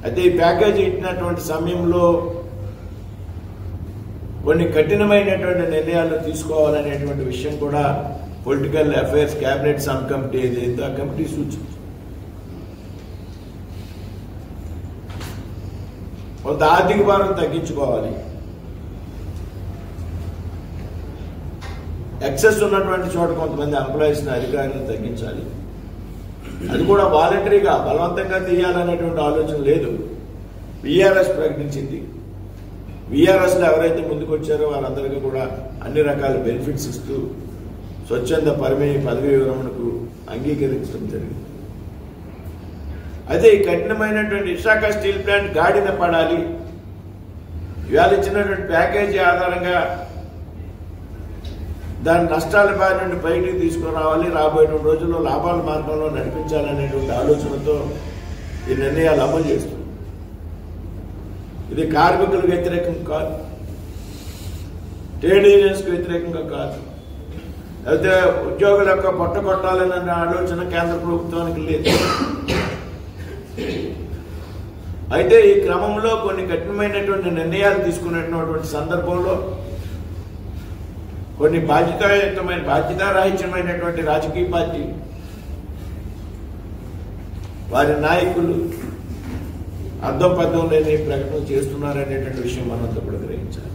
అయితే ఈ ప్యాకేజీ ఇచ్చినటువంటి సమయంలో కొన్ని కఠినమైనటువంటి నిర్ణయాలు తీసుకోవాలనేటువంటి విషయం కూడా political affairs cabinet sub committee ఏదైతే ఆ కమిటీ సూచించింది. కొంత ఆర్థిక భారం తగ్గించుకోవాలి, ఎక్సెస్ ఉన్నటువంటి చోట కొంతమంది ఎంప్లాయీస్ అధికారులను తగ్గించాలి. అది కూడా వాలంటరీగా బలవంతంగా తీయాలనేటువంటి ఆలోచన లేదు. విఆర్ఎస్ ప్రకటించింది. విఆర్ఎస్ లో ఎవరైతే ముందుకు వచ్చారో వారందరికీ కూడా అన్ని రకాల బెనిఫిట్స్ ఇస్తూ స్వచ్ఛంద పదవీ విరమణకు అంగీకరించడం జరిగింది. అయితే ఈ కఠినమైనటువంటి విశాఖ స్టీల్ ప్లాంట్ గాడిన పడాలి. ఇవాళ ఇచ్చినటువంటి ప్యాకేజీ ఆధారంగా దాని నష్టాల బారి నుండి బయటికి తీసుకురావాలి, రాబోయేటువంటి రోజుల్లో లాభాల మార్గంలో నడిపించాలనేటువంటి ఆలోచనతో ఈ నిర్ణయాలు అమలు చేస్తుంది. ఇది కార్మికులకు వ్యతిరేకం కాదు, ట్రేడ్ యూనియన్స్కి వ్యతిరేకంగా కాదు, అయితే ఉద్యోగుల యొక్క పొట్ట కొట్టాలనే ఆలోచన కేంద్ర ప్రభుత్వానికి లేదు. అయితే ఈ క్రమంలో కొన్ని కఠినమైనటువంటి నిర్ణయాలు తీసుకునేటువంటి సందర్భంలో కొన్ని బాధ్యతారాహిత్యమైనటువంటి రాజకీయ పార్టీ వారి నాయకులు అర్థం పద్ధం లేని ప్రకటన చేస్తున్నారనేటువంటి విషయం మనంతా కూడా గ్రహించాలి.